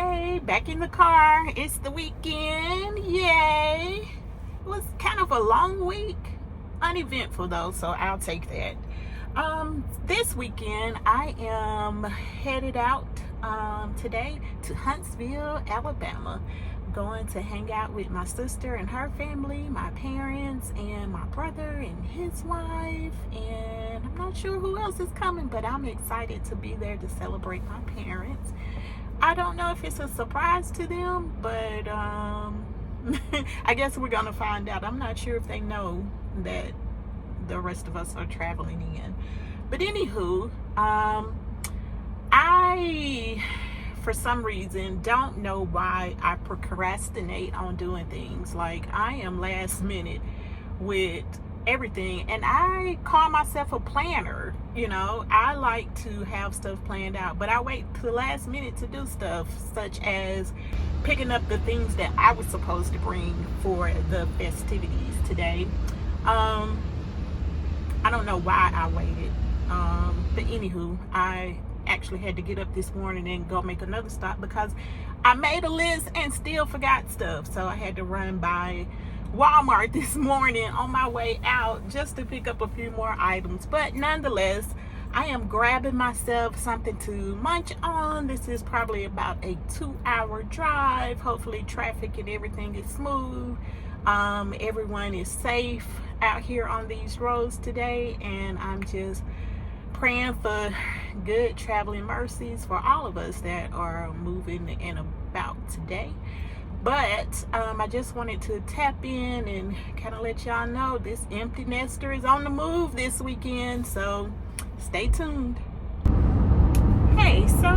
Hey, back in the car. It's the weekend. Yay. It was kind of a long week. Uneventful though, so I'll take that. This weekend I am headed out today to Huntsville, Alabama. Going to hang out with my sister and her family, my parents, and my brother and his wife, and I'm not sure who else is coming, but I'm excited to be there to celebrate my parents. I don't know if it's a surprise to them, but I guess we're gonna find out. I'm not sure if they know that the rest of us are traveling in. But anywho, I for some reason don't know why I procrastinate on doing things. Like, I am last minute with everything, and I call myself a planner. I like to have stuff planned out, but I wait to the last minute to do stuff, such as picking up the things that I was supposed to bring for the festivities today. I don't know why I waited, but anywho, I actually had to get up this morning and go make another stop because I made a list and still forgot stuff. So I had to run by Walmart this morning on my way out just to pick up a few more items. But nonetheless, I am grabbing myself something to munch on. This is probably about a 2-hour drive. Hopefully traffic and everything is smooth. Everyone is safe out here on these roads today, and I'm just praying for good traveling mercies for all of us that are moving and about today. But I just wanted to tap in and kind of let y'all know this empty nester is on the move this weekend, so stay tuned. Hey, so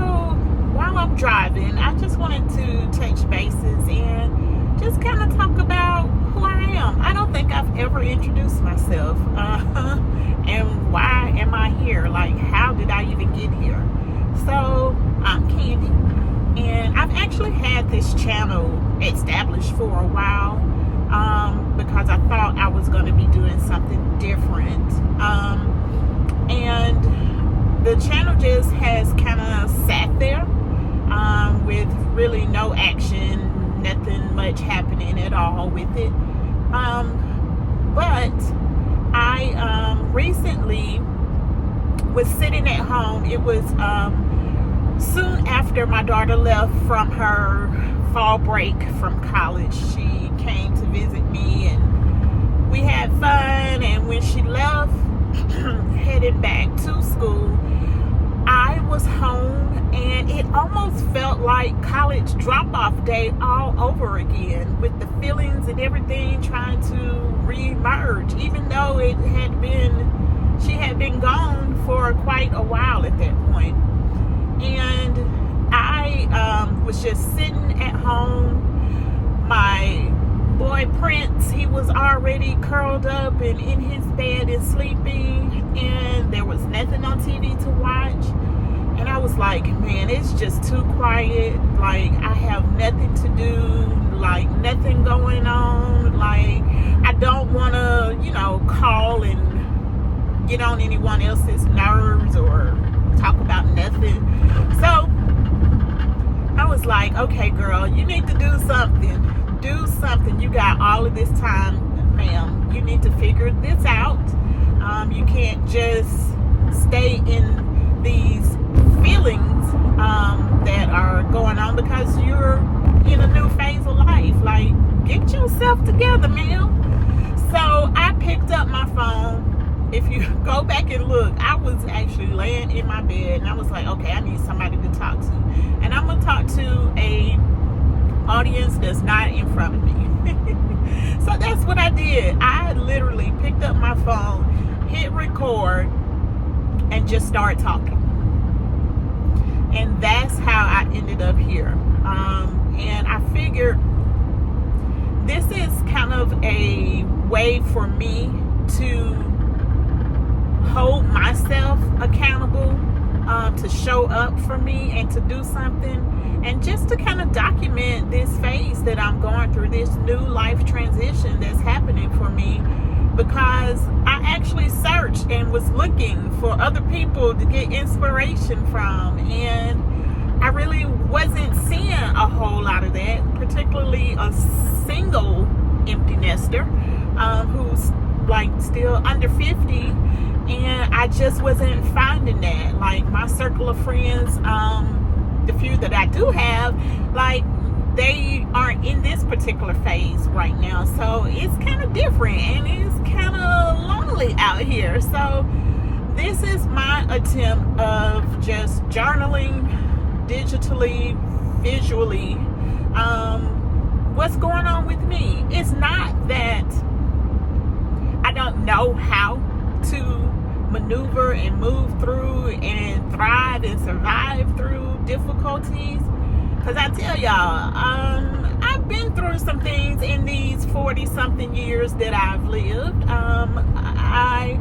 while I'm driving, I just wanted to touch bases and just kind of talk about who I am. I don't think I've ever introduced myself. And why am I here? Like, how did I even get here? So, I'm Candy, and I've actually had this channel established for a while because I thought I was going to be doing something different. And the channel just has kind of sat there with really no action, nothing much happening at all with it. But I recently was sitting at home. It was soon after my daughter left from her fall break from college. She came to visit me and we had fun, and when she left, headed back to school, I was home, and it almost felt like college drop-off day all over again, with the feelings and everything trying to re-emerge, even though she had been gone for quite a while at that point. And I was just sitting at home. My boy Prince, he was already curled up and in his bed and sleeping, and there was nothing on TV to watch. And I was like, man, it's just too quiet. Like, I have nothing to do, like nothing going on. Like, I don't want to, call and get on anyone else's nerves or talk about nothing. So I was like, okay, girl, you need to do something. Do something. You got all of this time, ma'am. You need to figure this out. You can't just stay in these feelings that are going on because you're in a new phase of life. Like, get yourself together, ma'am. So I picked up my phone. If you go back and look, I was actually laying in my bed, and I was like, okay, I need somebody to talk to, and I'm gonna talk to a audience that's not in front of me. So that's what I did. I literally picked up my phone, hit record, and just started talking. And that's how I ended up here. And I figured this is kind of a way for me to hold myself accountable, to show up for me and to do something, and just to kind of document this phase that I'm going through, this new life transition that's happening for me, because I actually searched and was looking for other people to get inspiration from, and I really wasn't seeing a whole lot of that, particularly a single empty nester who's like still under 50, and I just wasn't finding that. Like my circle of friends, the few that I do have, like they aren't in this particular phase right now, so it's kind of different and it's kind of lonely out here. So this is my attempt of just journaling digitally, visually, what's going on with me. It's not that I don't know how to maneuver and move through and thrive and survive through difficulties, because I tell y'all, I've been through some things in these 40 something years that I've lived. I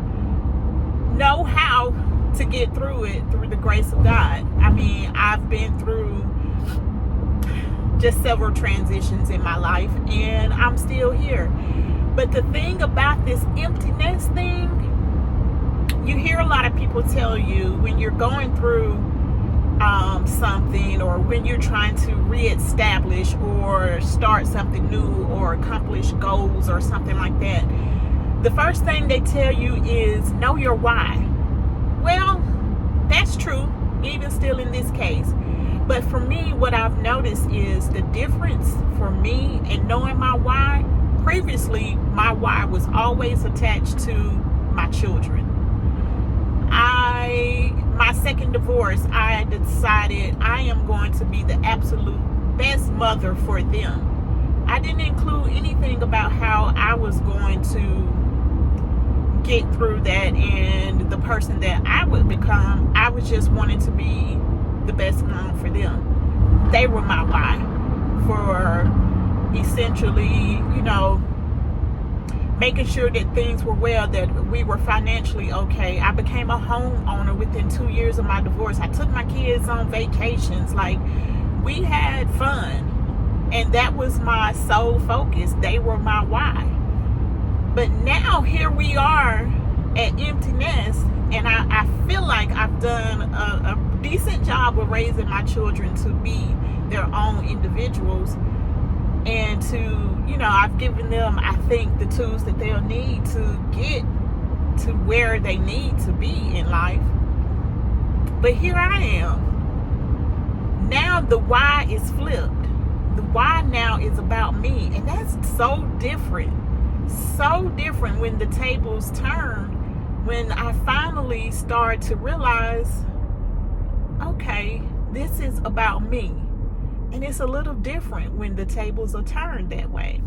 know how to get through it through the grace of God. I mean, I've been through just several transitions in my life and I'm still here. But the thing about this emptiness thing, you hear a lot of people tell you when you're going through something, or when you're trying to reestablish or start something new or accomplish goals or something like that, the first thing they tell you is know your why. Well, that's true, even still in this case. But for me, what I've noticed is the difference for me in knowing my why. Previously, my why was always attached to my children. My second divorce, I decided I am going to be the absolute best mother for them. I didn't include anything about how I was going to get through that and the person that I would become. I was just wanting to be the best mom for them. They were my why for essentially, making sure that things were well, that we were financially okay. I became a homeowner within 2 years of my divorce. I took my kids on vacations. Like, we had fun. And that was my sole focus. They were my why. But now here we are at Empty Nest, and I feel like I've done a decent job of raising my children to be their own individuals, and to, I've given them, I think, the tools that they'll need to get to where they need to be in life. But here I am. Now the why is flipped. The why now is about me, and that's so different. So different when the tables turn, when I finally start to realize, okay, this is about me. And it's a little different when the tables are turned that way.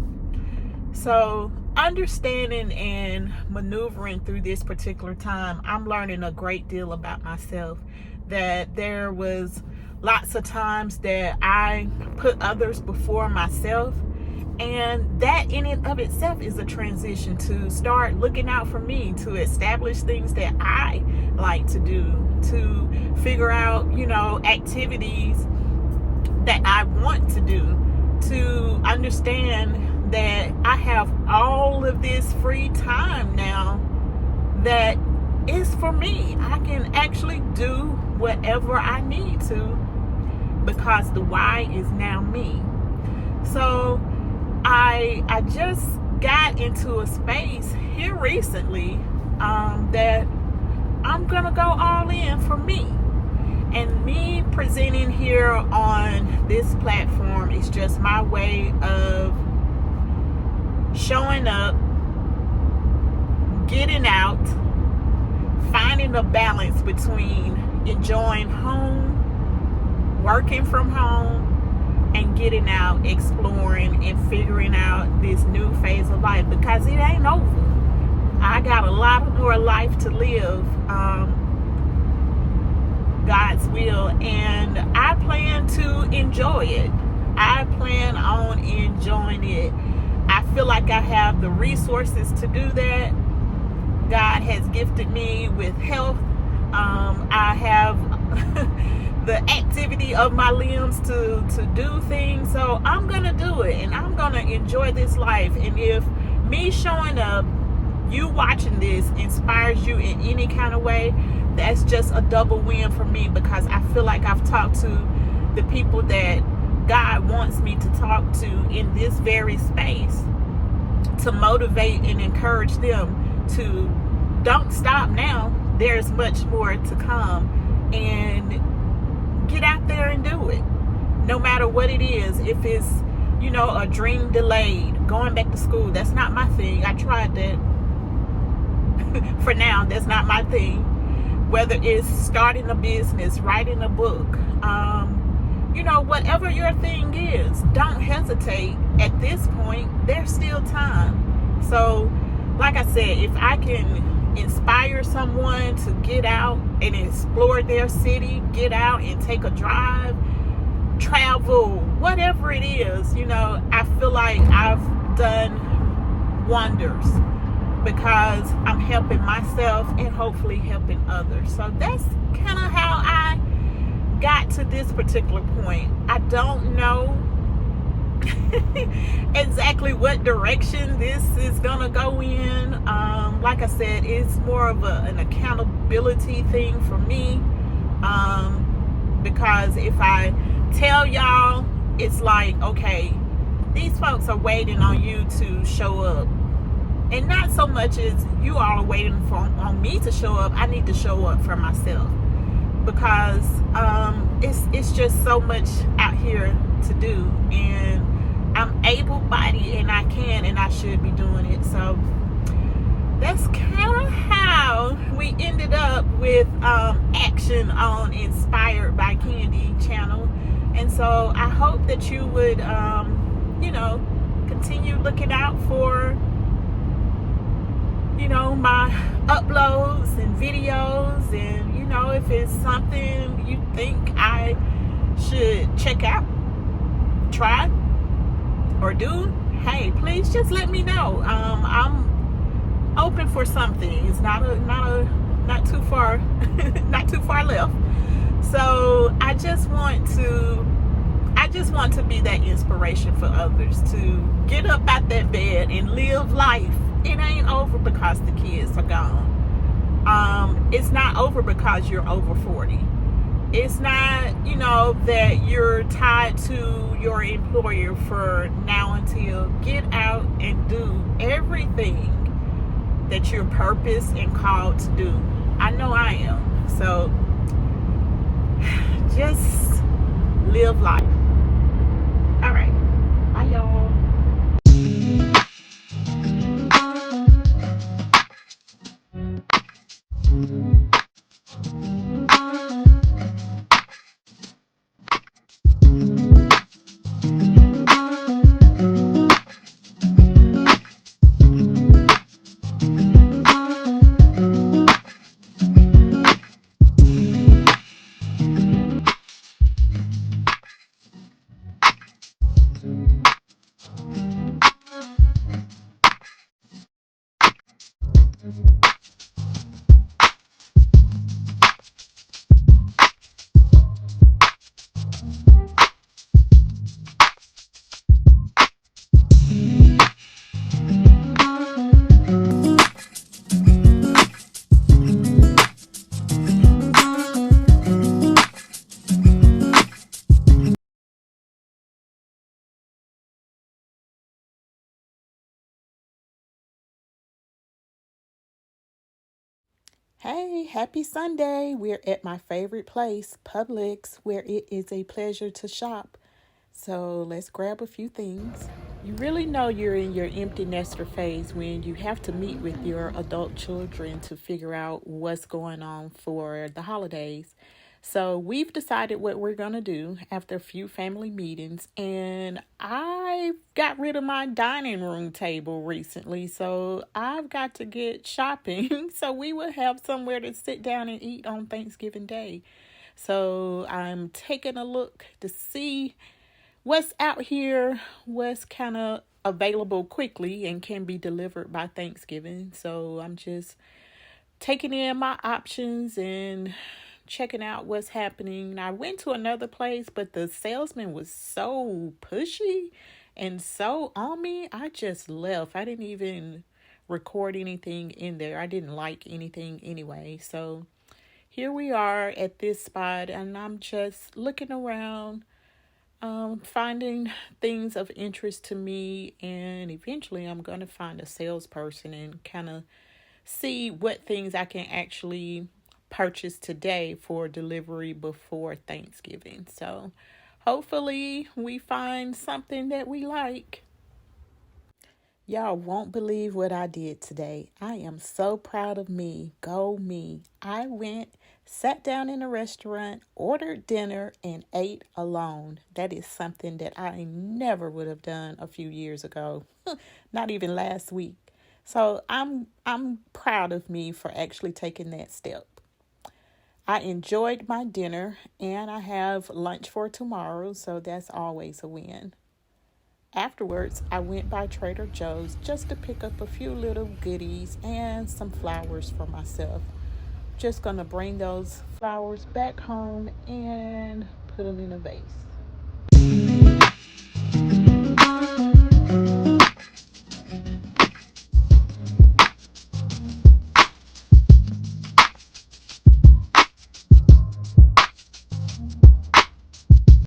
So understanding and maneuvering through this particular time, I'm learning a great deal about myself. That there was lots of times that I put others before myself. And that in and of itself is a transition to start looking out for me, to establish things that I like to do, to figure out, activities that I want to do, to understand that I have all of this free time now that is for me. I can actually do whatever I need to because the why is now me. So I just got into a space here recently that I'm gonna go all in for me. And me presenting here on this platform is just my way of showing up, getting out, finding a balance between enjoying home, working from home, and getting out, exploring, and figuring out this new phase of life, because it ain't over. I got a lot more life to live. God's will, and I plan to enjoy it. I plan on enjoying it. I feel like I have the resources to do that. God has gifted me with health. I have the activity of my limbs to do things, so I'm gonna do it, and I'm gonna enjoy this life. And if me showing up, you watching this, inspires you in any kind of way, that's just a double win for me, because I feel like I've talked to the people that God wants me to talk to in this very space, to motivate and encourage them to don't stop now. There's much more to come, and get out there and do it. No matter what it is, if it's, a dream delayed, going back to school, that's not my thing. I tried that. For now, that's not my thing. Whether it's starting a business, writing a book, whatever your thing is, don't hesitate. At this point, there's still time. So, like I said, if I can inspire someone to get out and explore their city, get out and take a drive, travel, whatever it is, I feel like I've done wonders, because I'm helping myself and hopefully helping others. So that's kind of how I got to this particular point. I don't know exactly what direction this is gonna go in. Like I said, it's more of an accountability thing for me, because if I tell y'all, it's like, okay, these folks are waiting on you to show up, and not so much as you all are waiting on me to show up. I need to show up for myself, because it's just so much out here to do, and I'm able-bodied, and I can and I should be doing it. So that's kind of how we ended up with action on Inspired by Candy channel. And so I hope that you would continue looking out for my uploads and videos, and if it's something you think I should check out, try, or do, hey, please just let me know. I'm open for something. It's not too far not too far left. So I just want to be that inspiration for others to get up out that bed and live life. It ain't over because the kids are gone. It's not over because you're over 40. It's not, that you're tied to your employer for now until. Get out and do everything that you're purposed and called to do. I know I am. So just live life. All right. Bye, y'all. Hey, happy Sunday. We're at my favorite place, Publix, where it is a pleasure to shop. So let's grab a few things. You really know you're in your empty nester phase when you have to meet with your adult children to figure out what's going on for the holidays. So we've decided what we're going to do after a few family meetings, and I got rid of my dining room table recently, so I've got to get shopping so we will have somewhere to sit down and eat on Thanksgiving Day. So I'm taking a look to see what's out here, what's kind of available quickly and can be delivered by Thanksgiving. So I'm just taking in my options and checking out what's happening. I went to another place, but the salesman was so pushy and so on me. I just left. I didn't even record anything in there. I didn't like anything anyway. So here we are at this spot, and I'm just looking around, finding things of interest to me, and eventually I'm going to find a salesperson and kind of see what things I can actually purchase today for delivery before Thanksgiving. So hopefully we find something that we like. Y'all won't believe what I did today. I am so proud of me. Go me. I went, sat down in a restaurant, ordered dinner, and ate alone. That is something that I never would have done a few years ago. Not even last week. So I'm proud of me for actually taking that step. I enjoyed my dinner, and I have lunch for tomorrow, so that's always a win. Afterwards, I went by Trader Joe's just to pick up a few little goodies and some flowers for myself. Just gonna bring those flowers back home and put them in a vase.